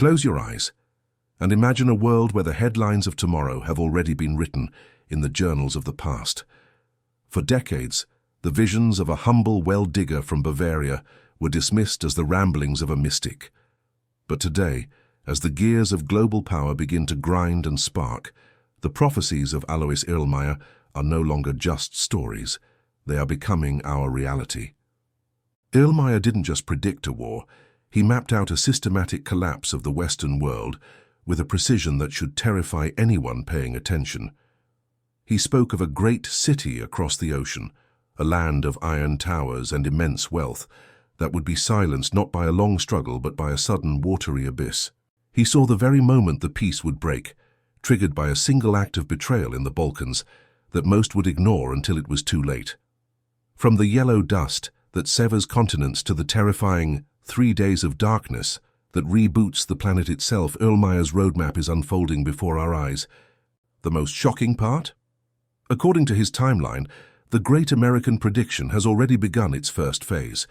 Close your eyes and imagine a world where the headlines of tomorrow have already been written in the journals of the past. For decades, the visions of a humble well-digger from Bavaria were dismissed as the ramblings of a mystic. But today, as the gears of global power begin to grind and spark, the prophecies of Alois Irlmaier are no longer just stories. They are becoming our reality. Irlmaier didn't just predict a war, he mapped out a systematic collapse of the Western world with a precision that should terrify anyone paying attention. He spoke of a great city across the ocean, a land of iron towers and immense wealth, that would be silenced not by a long struggle but by a sudden watery abyss. He saw the very moment the peace would break, triggered by a single act of betrayal in the Balkans that most would ignore until it was too late. From the yellow dust that severs continents to the terrifying 3 days of darkness that reboots the planet itself, Irlmaier's roadmap is unfolding before our eyes. The most shocking part? According to his timeline, the Great American Prediction has already begun its first phase.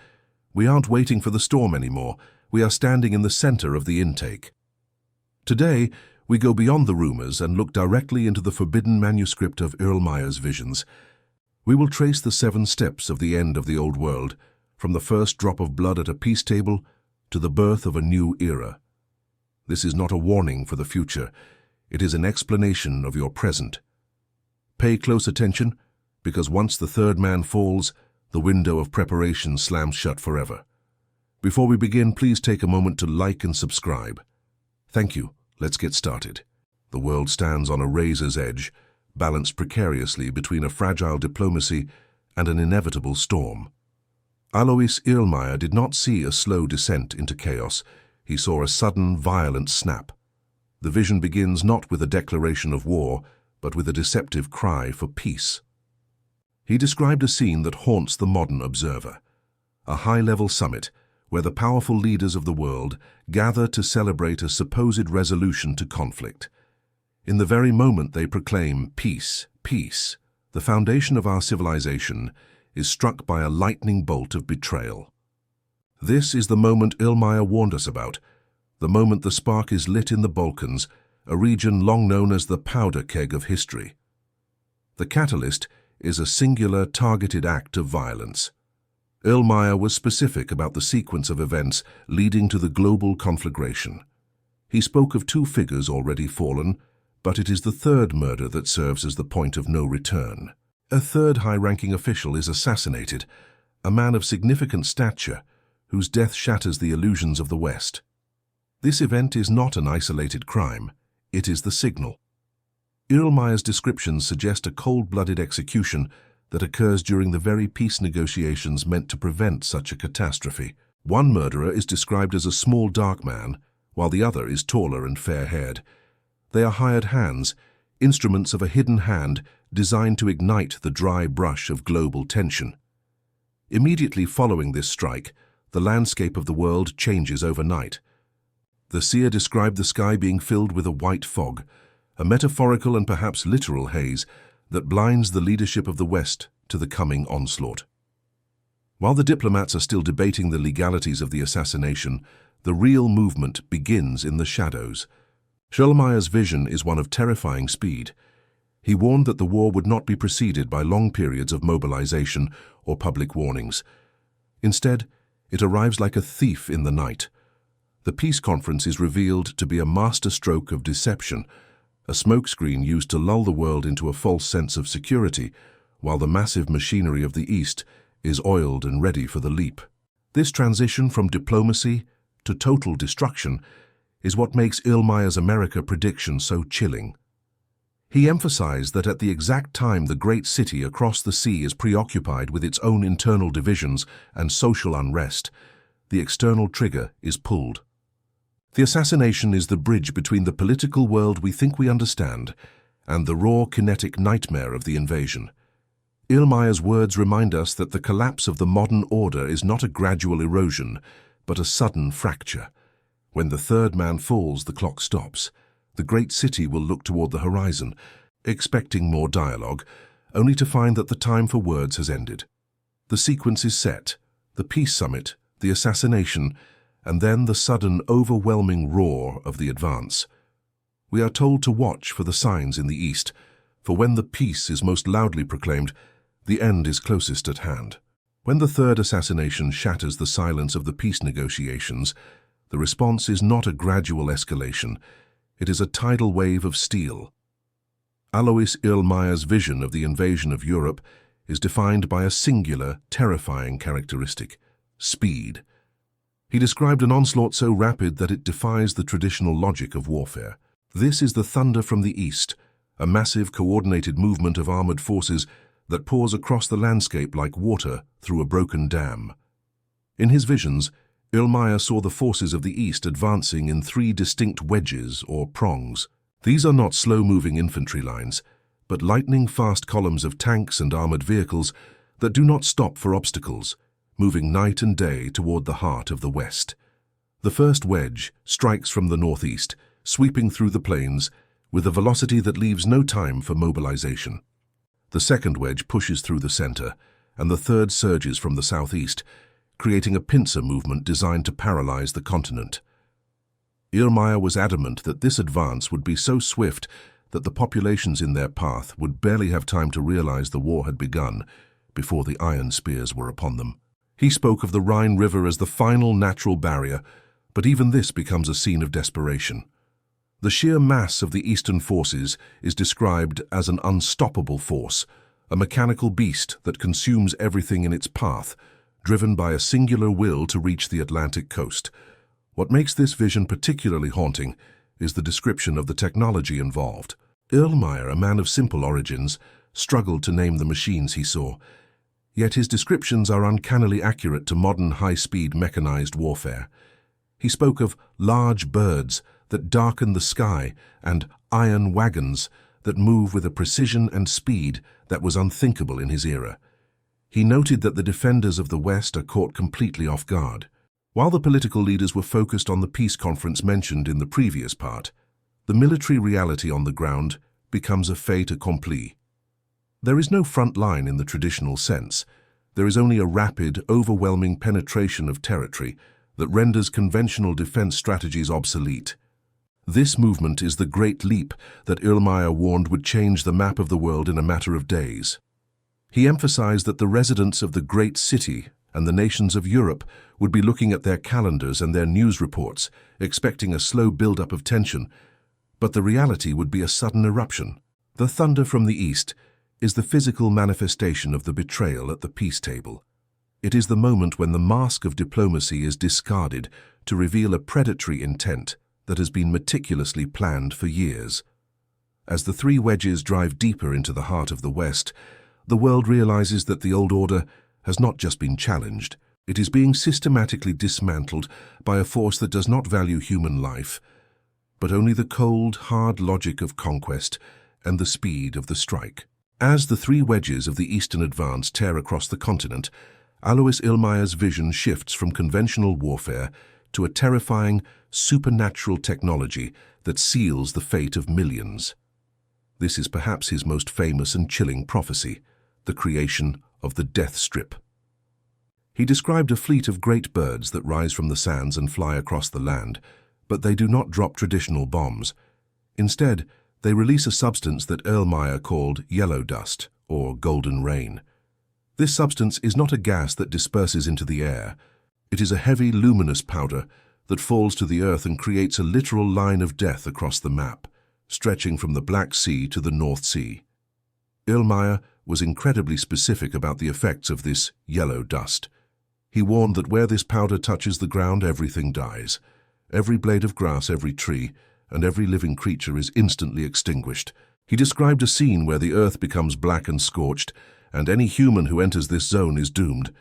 We aren't waiting for the storm anymore. We are standing in the center of the intake. Today, we go beyond the rumors and look directly into the forbidden manuscript of Irlmaier's visions. We will trace the 7 steps of the end of the old world, from the first drop of blood at a peace table to the birth of a new era. This is not a warning for the future. It is an explanation of your present. Pay close attention, because once the third man falls, the window of preparation slams shut forever. Before we begin, please take a moment to like and subscribe. Thank you. Let's get started. The world stands on a razor's edge, balanced precariously between a fragile diplomacy and an inevitable storm. Alois Irlmaier did not see a slow descent into chaos. He saw a sudden, violent snap. The vision begins not with a declaration of war, but with a deceptive cry for peace. He described a scene that haunts the modern observer. A high-level summit where the powerful leaders of the world gather to celebrate a supposed resolution to conflict. In the very moment they proclaim peace, peace, the foundation of our civilization is struck by a lightning bolt of betrayal. This is the moment Irlmaier warned us about, the moment the spark is lit in the Balkans, a region long known as the powder keg of history. The catalyst is a singular, targeted act of violence. Irlmaier was specific about the sequence of events leading to the global conflagration. He spoke of 2 figures already fallen, but it is the third murder that serves as the point of no return. A third high-ranking official is assassinated, a man of significant stature, whose death shatters the illusions of the West. This event is not an isolated crime, it is the signal. Irlmaier's descriptions suggest a cold-blooded execution that occurs during the very peace negotiations meant to prevent such a catastrophe. One murderer is described as a small dark man, while the other is taller and fair-haired. They are hired hands, instruments of a hidden hand designed to ignite the dry brush of global tension. Immediately following this strike, the landscape of the world changes overnight. The seer described the sky being filled with a white fog, a metaphorical and perhaps literal haze that blinds the leadership of the West to the coming onslaught. While the diplomats are still debating the legalities of the assassination, the real movement begins in the shadows. Irlmaier's vision is one of terrifying speed. He warned that the war would not be preceded by long periods of mobilization or public warnings. Instead, it arrives like a thief in the night. The peace conference is revealed to be a masterstroke of deception, a smokescreen used to lull the world into a false sense of security, while the massive machinery of the East is oiled and ready for the leap. This transition from diplomacy to total destruction is what makes Irlmaier's America prediction so chilling. He emphasized that at the exact time the great city across the sea is preoccupied with its own internal divisions and social unrest, the external trigger is pulled. The assassination is the bridge between the political world we think we understand and the raw kinetic nightmare of the invasion. Irlmaier's words remind us that the collapse of the modern order is not a gradual erosion, but a sudden fracture. When the third man falls, the clock stops. The great city will look toward the horizon, expecting more dialogue, only to find that the time for words has ended. The sequence is set: the peace summit, the assassination, and then the sudden, overwhelming roar of the advance. We are told to watch for the signs in the east, for when the peace is most loudly proclaimed, the end is closest at hand. When the third assassination shatters the silence of the peace negotiations, the response is not a gradual escalation, it is a tidal wave of steel. Alois Irlmaier's vision of the invasion of Europe is defined by a singular, terrifying characteristic: speed. He described an onslaught so rapid that it defies the traditional logic of warfare. This is the thunder from the east, a massive, coordinated movement of armored forces that pours across the landscape like water through a broken dam. In his visions, Irlmaier saw the forces of the east advancing in 3 distinct wedges or prongs. These are not slow-moving infantry lines, but lightning-fast columns of tanks and armored vehicles that do not stop for obstacles, moving night and day toward the heart of the west. The first wedge strikes from the northeast, sweeping through the plains with a velocity that leaves no time for mobilization. The second wedge pushes through the center, and the third surges from the southeast, creating a pincer movement designed to paralyze the continent. Irlmaier was adamant that this advance would be so swift that the populations in their path would barely have time to realize the war had begun before the iron spears were upon them. He spoke of the Rhine River as the final natural barrier, but even this becomes a scene of desperation. The sheer mass of the eastern forces is described as an unstoppable force, a mechanical beast that consumes everything in its path, driven by a singular will to reach the Atlantic coast. What makes this vision particularly haunting is the description of the technology involved. Irlmaier, a man of simple origins, struggled to name the machines he saw, yet his descriptions are uncannily accurate to modern high-speed mechanized warfare. He spoke of large birds that darken the sky and iron wagons that move with a precision and speed that was unthinkable in his era. He noted that the defenders of the West are caught completely off guard. While the political leaders were focused on the peace conference mentioned in the previous part, the military reality on the ground becomes a fait accompli. There is no front line in the traditional sense. There is only a rapid, overwhelming penetration of territory that renders conventional defense strategies obsolete. This movement is the great leap that Irlmaier warned would change the map of the world in a matter of days. He emphasized that the residents of the great city and the nations of Europe would be looking at their calendars and their news reports, expecting a slow build-up of tension, but the reality would be a sudden eruption. The thunder from the east is the physical manifestation of the betrayal at the peace table. It is the moment when the mask of diplomacy is discarded to reveal a predatory intent that has been meticulously planned for years. As the 3 wedges drive deeper into the heart of the West, the world realizes that the old order has not just been challenged, it is being systematically dismantled by a force that does not value human life, but only the cold, hard logic of conquest and the speed of the strike. As the 3 wedges of the eastern advance tear across the continent, Alois Irlmaier's vision shifts from conventional warfare to a terrifying, supernatural technology that seals the fate of millions. This is perhaps his most famous and chilling prophecy, the creation of the death strip. He described a fleet of great birds that rise from the sands and fly across the land, but they do not drop traditional bombs. Instead, they release a substance that Irlmaier called yellow dust, or golden rain. This substance is not a gas that disperses into the air. It is a heavy, luminous powder that falls to the earth and creates a literal line of death across the map, stretching from the Black Sea to the North Sea. Irlmaier was incredibly specific about the effects of this yellow dust. He warned that where this powder touches the ground, everything dies. Every blade of grass, every tree, and every living creature is instantly extinguished. He described a scene where the earth becomes black and scorched, and any human who enters this zone is doomed.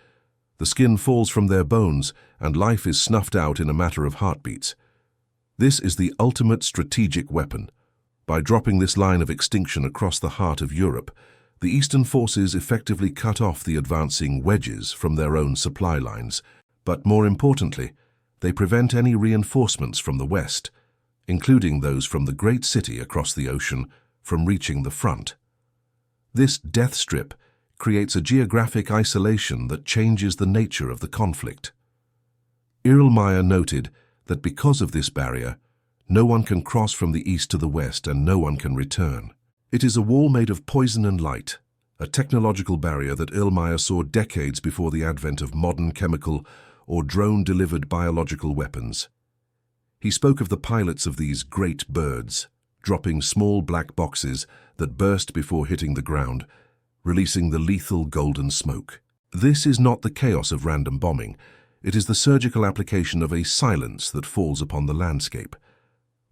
The skin falls from their bones, and life is snuffed out in a matter of heartbeats. This is the ultimate strategic weapon. By dropping this line of extinction across the heart of Europe, the Eastern forces effectively cut off the advancing wedges from their own supply lines, but more importantly, they prevent any reinforcements from the West, including those from the great city across the ocean, from reaching the front. This death strip creates a geographic isolation that changes the nature of the conflict. Irlmaier noted that because of this barrier, no one can cross from the east to the west and no one can return. It is a wall made of poison and light, a technological barrier that Irlmaier saw decades before the advent of modern chemical or drone-delivered biological weapons. He spoke of the pilots of these great birds, dropping small black boxes that burst before hitting the ground, releasing the lethal golden smoke. This is not the chaos of random bombing. It is the surgical application of a silence that falls upon the landscape.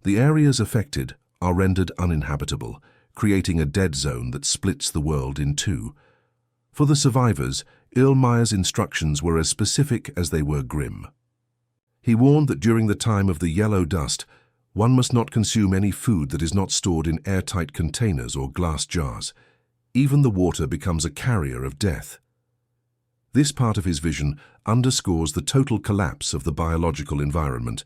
The areas affected are rendered uninhabitable, creating a dead zone that splits the world in two. For the survivors, Irlmaier's instructions were as specific as they were grim. He warned that during the time of the yellow dust, one must not consume any food that is not stored in airtight containers or glass jars. Even the water becomes a carrier of death. This part of his vision underscores the total collapse of the biological environment.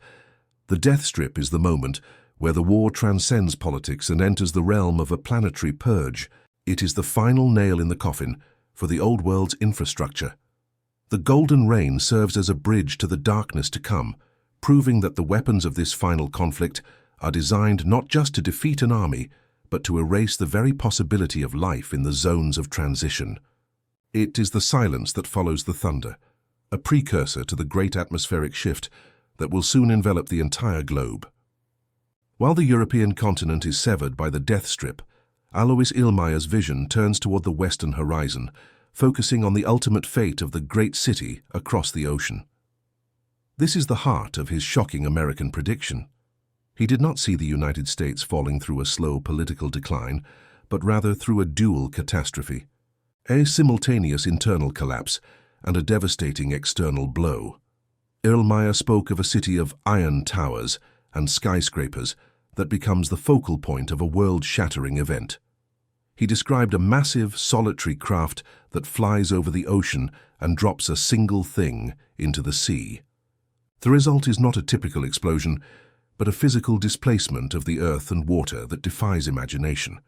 The death strip is the moment where the war transcends politics and enters the realm of a planetary purge. It is the final nail in the coffin for the old world's infrastructure. The golden rain serves as a bridge to the darkness to come, proving that the weapons of this final conflict are designed not just to defeat an army, but to erase the very possibility of life in the zones of transition. It is the silence that follows the thunder, a precursor to the great atmospheric shift that will soon envelop the entire globe. While the European continent is severed by the death strip, Alois Irlmaier's vision turns toward the western horizon, focusing on the ultimate fate of the great city across the ocean. This is the heart of his shocking American prediction. He did not see the United States falling through a slow political decline, but rather through a dual catastrophe, a simultaneous internal collapse and a devastating external blow. Irlmaier spoke of a city of iron towers and skyscrapers that becomes the focal point of a world-shattering event. He described a massive, solitary craft that flies over the ocean and drops a single thing into the sea. The result is not a typical explosion, but a physical displacement of the earth and water that defies imagination.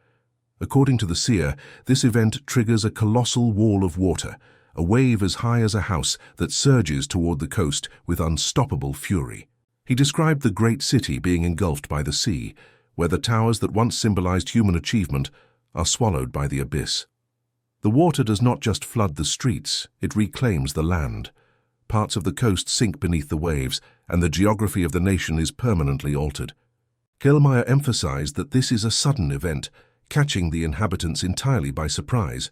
According to the seer, this event triggers a colossal wall of water, a wave as high as a house that surges toward the coast with unstoppable fury. He described the great city being engulfed by the sea, where the towers that once symbolized human achievement are swallowed by the abyss. The water does not just flood the streets, it reclaims the land. Parts of the coast sink beneath the waves, and the geography of the nation is permanently altered. Irlmaier emphasized that this is a sudden event, catching the inhabitants entirely by surprise.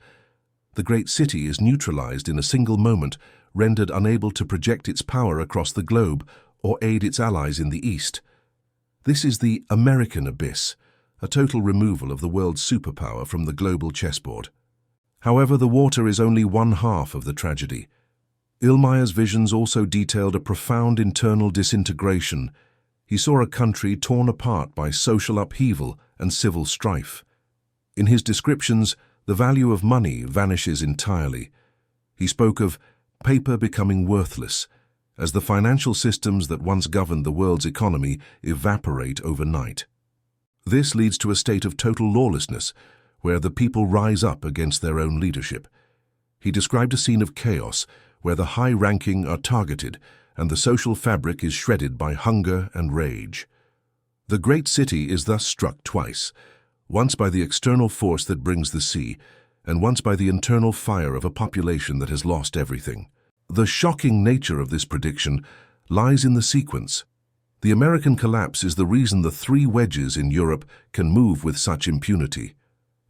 The great city is neutralized in a single moment, rendered unable to project its power across the globe or aid its allies in the east. This is the American abyss, a total removal of the world's superpower from the global chessboard. However, the water is only one half of the tragedy. Irlmaier's visions also detailed a profound internal disintegration. He saw a country torn apart by social upheaval and civil strife. In his descriptions, the value of money vanishes entirely. He spoke of paper becoming worthless, as the financial systems that once governed the world's economy evaporate overnight. This leads to a state of total lawlessness, where the people rise up against their own leadership. He described a scene of chaos, where the high-ranking are targeted and the social fabric is shredded by hunger and rage. The great city is thus struck twice, once by the external force that brings the sea, and once by the internal fire of a population that has lost everything. The shocking nature of this prediction lies in the sequence. The American collapse is the reason the three wedges in Europe can move with such impunity.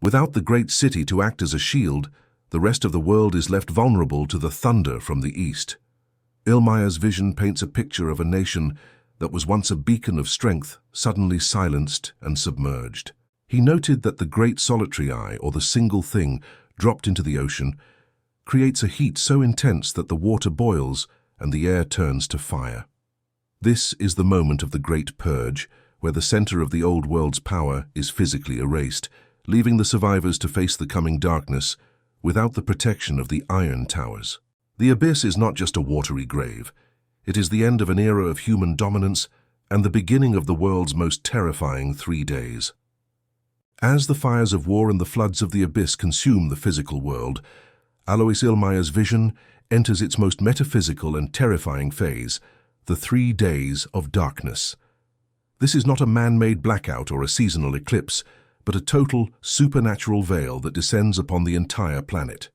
Without the great city to act as a shield, the rest of the world is left vulnerable to the thunder from the east. Irlmaier's vision paints a picture of a nation that was once a beacon of strength, suddenly silenced and submerged. He noted that the great solitary eye, or the single thing, dropped into the ocean, creates a heat so intense that the water boils and the air turns to fire. This is the moment of the Great Purge, where the center of the old world's power is physically erased, leaving the survivors to face the coming darkness without the protection of the iron towers. The abyss is not just a watery grave. It is the end of an era of human dominance and the beginning of the world's most terrifying 3 days. As the fires of war and the floods of the abyss consume the physical world, Alois Irlmaier's vision enters its most metaphysical and terrifying phase, the 3 days of darkness. This is not a man-made blackout or a seasonal eclipse, but a total supernatural veil that descends upon the entire planet.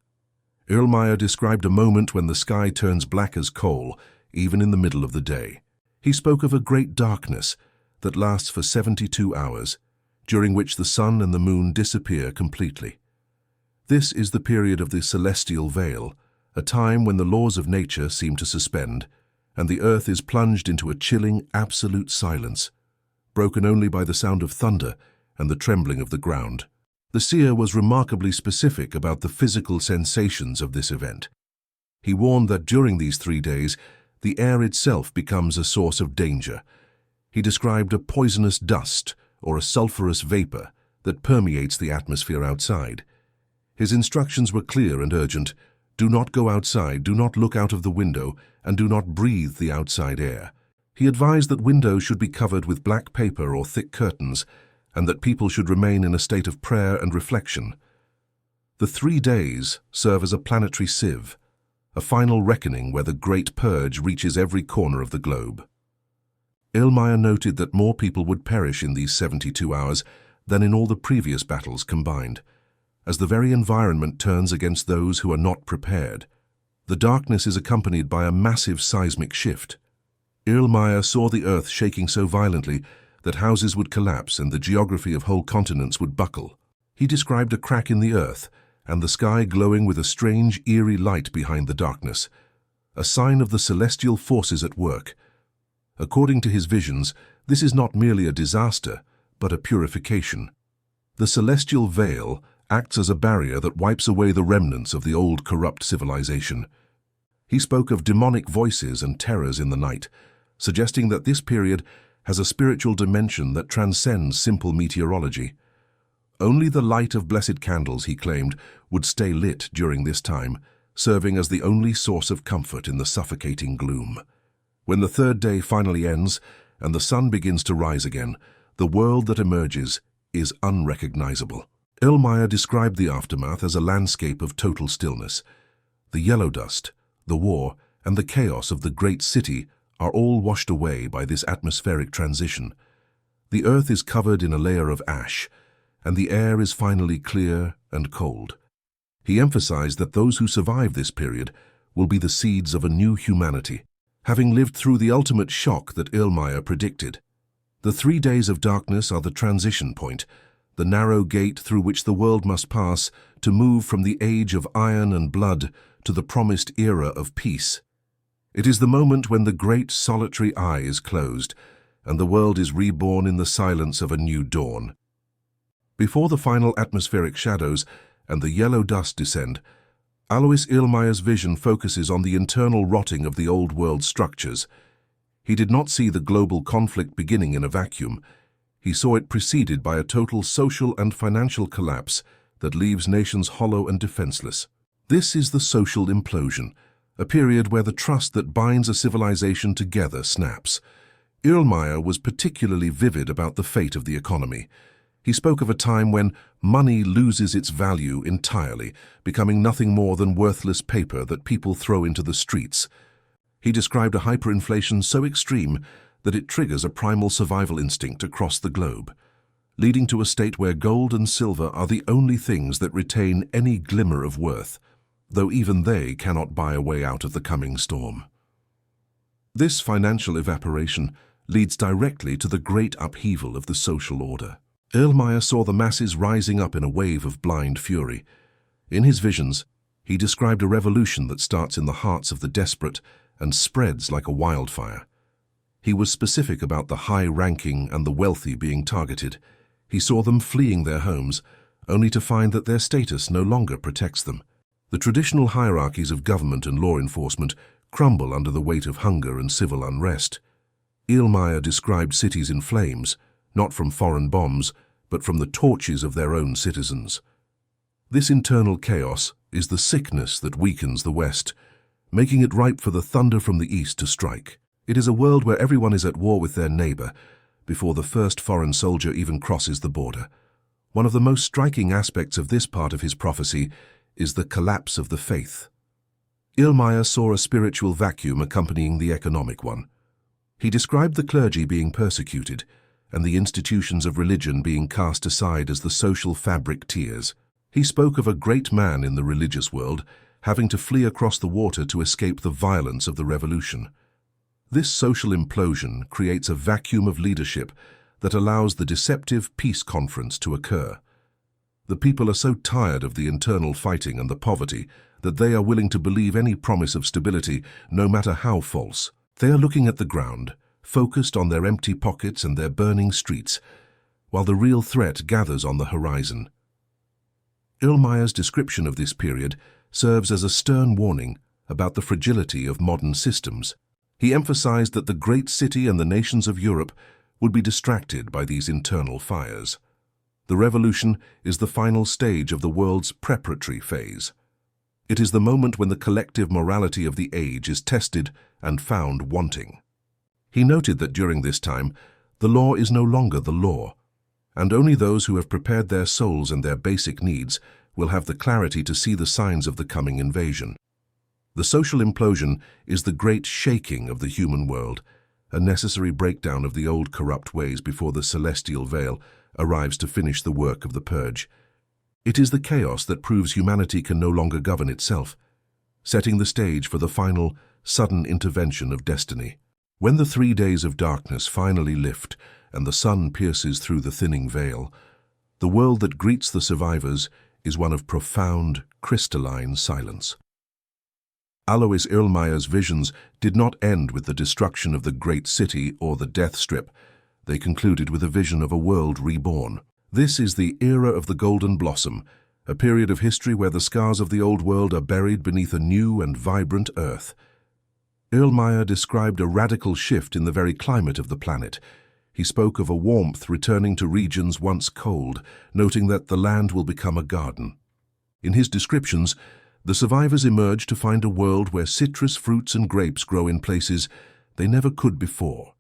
Irlmaier described a moment when the sky turns black as coal, even in the middle of the day. He spoke of a great darkness that lasts for 72 hours, during which the sun and the moon disappear completely. This is the period of the celestial veil, a time when the laws of nature seem to suspend, and the earth is plunged into a chilling, absolute silence, broken only by the sound of thunder and the trembling of the ground. The seer was remarkably specific about the physical sensations of this event. He warned that during these 3 days, the air itself becomes a source of danger. He described a poisonous dust or a sulfurous vapor that permeates the atmosphere outside. His instructions were clear and urgent. Do not go outside, do not look out of the window, and do not breathe the outside air. He advised that windows should be covered with black paper or thick curtains, and that people should remain in a state of prayer and reflection. The 3 days serve as a planetary sieve, a final reckoning where the Great Purge reaches every corner of the globe. Irlmaier noted that more people would perish in these 72 hours than in all the previous battles combined, as the very environment turns against those who are not prepared. The darkness is accompanied by a massive seismic shift. Irlmaier saw the earth shaking so violently that houses would collapse and the geography of whole continents would buckle. He described a crack in the earth and the sky glowing with a strange, eerie light behind the darkness, a sign of the celestial forces at work. According to his visions, this is not merely a disaster, but a purification. The celestial veil acts as a barrier that wipes away the remnants of the old corrupt civilization. He spoke of demonic voices and terrors in the night, suggesting that this period has a spiritual dimension that transcends simple meteorology. Only the light of blessed candles, he claimed, would stay lit during this time, serving as the only source of comfort in the suffocating gloom. When the 3rd day finally ends and the sun begins to rise again, the world that emerges is unrecognizable. Irlmaier described the aftermath as a landscape of total stillness. The yellow dust, the war, and the chaos of the great city are all washed away by this atmospheric transition. The earth is covered in a layer of ash, and the air is finally clear and cold. He emphasized that those who survive this period will be the seeds of a new humanity, having lived through the ultimate shock that Irlmaier predicted. The 3 days of darkness are the transition point, the narrow gate through which the world must pass to move from the age of iron and blood to the promised era of peace. It is the moment when the great solitary eye is closed and the world is reborn in the silence of a new dawn. Before the final atmospheric shadows and the yellow dust descend, Alois Irlmaier's vision focuses on the internal rotting of the old world structures. He did not see the global conflict beginning in a vacuum. He saw it preceded by a total social and financial collapse that leaves nations hollow and defenseless. This is the social implosion, a period where the trust that binds a civilization together snaps. Irlmaier was particularly vivid about the fate of the economy. He spoke of a time when money loses its value entirely, becoming nothing more than worthless paper that people throw into the streets. He described a hyperinflation so extreme that it triggers a primal survival instinct across the globe, leading to a state where gold and silver are the only things that retain any glimmer of worth, though even they cannot buy a way out of the coming storm. This financial evaporation leads directly to the great upheaval of the social order. Irlmaier saw the masses rising up in a wave of blind fury. In his visions, he described a revolution that starts in the hearts of the desperate and spreads like a wildfire. He was specific about the high-ranking and the wealthy being targeted. He saw them fleeing their homes, only to find that their status no longer protects them. The traditional hierarchies of government and law enforcement crumble under the weight of hunger and civil unrest. Irlmaier described cities in flames, not from foreign bombs, but from the torches of their own citizens. This internal chaos is the sickness that weakens the West, making it ripe for the thunder from the East to strike. It is a world where everyone is at war with their neighbor before the first foreign soldier even crosses the border. One of the most striking aspects of this part of his prophecy is the collapse of the faith. Irlmaier saw a spiritual vacuum accompanying the economic one. He described the clergy being persecuted and the institutions of religion being cast aside as the social fabric tears. He spoke of a great man in the religious world having to flee across the water to escape the violence of the revolution. This social implosion creates a vacuum of leadership that allows the deceptive peace conference to occur. The people are so tired of the internal fighting and the poverty that they are willing to believe any promise of stability, no matter how false. They are looking at the ground, focused on their empty pockets and their burning streets, while the real threat gathers on the horizon. Irlmaier's description of this period serves as a stern warning about the fragility of modern systems. He emphasized that the great city and the nations of Europe would be distracted by these internal fires. The revolution is the final stage of the world's preparatory phase. It is the moment when the collective morality of the age is tested and found wanting. He noted that during this time, the law is no longer the law, and only those who have prepared their souls and their basic needs will have the clarity to see the signs of the coming invasion. The social implosion is the great shaking of the human world, a necessary breakdown of the old corrupt ways before the celestial veil arrives to finish the work of the purge. It is the chaos that proves humanity can no longer govern itself, setting the stage for the final, sudden intervention of destiny. When the 3 days of darkness finally lift and the sun pierces through the thinning veil, the world that greets the survivors is one of profound, crystalline silence. Alois Irlmaier's visions did not end with the destruction of the great city or the death strip. They concluded with a vision of a world reborn. This is the era of the Golden Blossom, a period of history where the scars of the old world are buried beneath a new and vibrant earth. Irlmaier described a radical shift in the very climate of the planet. He spoke of a warmth returning to regions once cold, noting that the land will become a garden. In his descriptions, the survivors emerge to find a world where citrus fruits and grapes grow in places they never could before,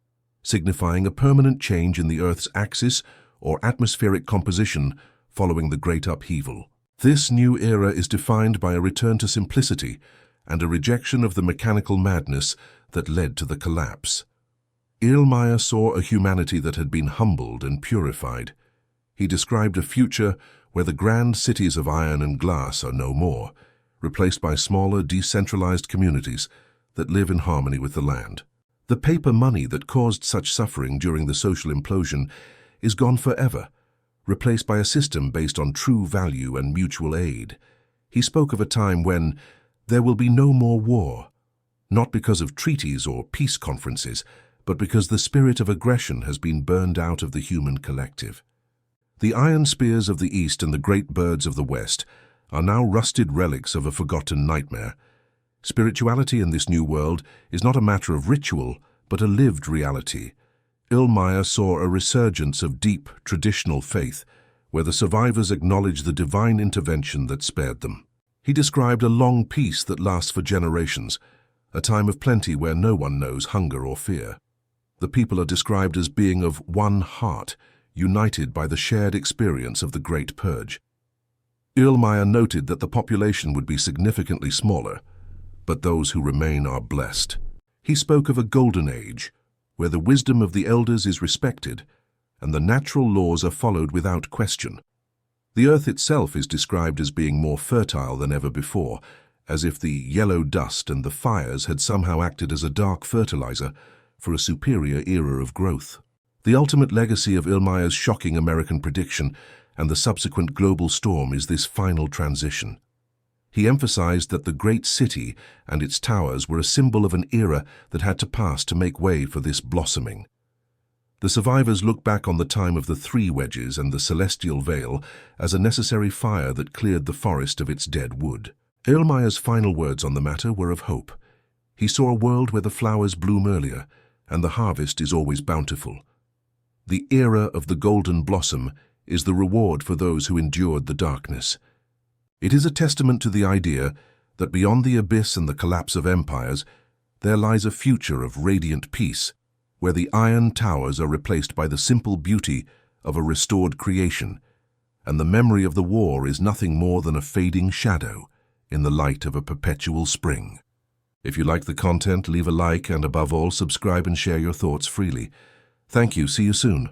signifying a permanent change in the Earth's axis or atmospheric composition following the great upheaval. This new era is defined by a return to simplicity and a rejection of the mechanical madness that led to the collapse. Irlmaier saw a humanity that had been humbled and purified. He described a future where the grand cities of iron and glass are no more, replaced by smaller, decentralized communities that live in harmony with the land. The paper money that caused such suffering during the social implosion is gone forever, replaced by a system based on true value and mutual aid. He spoke of a time when there will be no more war, not because of treaties or peace conferences, but because the spirit of aggression has been burned out of the human collective. The iron spears of the East and the great birds of the West are now rusted relics of a forgotten nightmare. Spirituality in this new world is not a matter of ritual, but a lived reality. Irlmaier saw a resurgence of deep, traditional faith, where the survivors acknowledge the divine intervention that spared them. He described a long peace that lasts for generations, a time of plenty where no one knows hunger or fear. The people are described as being of one heart, united by the shared experience of the Great Purge. Irlmaier noted that the population would be significantly smaller, but those who remain are blessed. He spoke of a golden age, where the wisdom of the elders is respected and the natural laws are followed without question. The earth itself is described as being more fertile than ever before, as if the yellow dust and the fires had somehow acted as a dark fertilizer for a superior era of growth. The ultimate legacy of Irlmaier's shocking American prediction and the subsequent global storm is this final transition. He emphasized that the great city and its towers were a symbol of an era that had to pass to make way for this blossoming. The survivors look back on the time of the 3 Wedges and the celestial veil as a necessary fire that cleared the forest of its dead wood. Irlmaier's final words on the matter were of hope. He saw a world where the flowers bloom earlier and the harvest is always bountiful. The era of the golden blossom is the reward for those who endured the darkness. It is a testament to the idea that beyond the abyss and the collapse of empires, there lies a future of radiant peace, where the iron towers are replaced by the simple beauty of a restored creation, and the memory of the war is nothing more than a fading shadow in the light of a perpetual spring. If you like the content, leave a like and above all, subscribe and share your thoughts freely. Thank you. See you soon.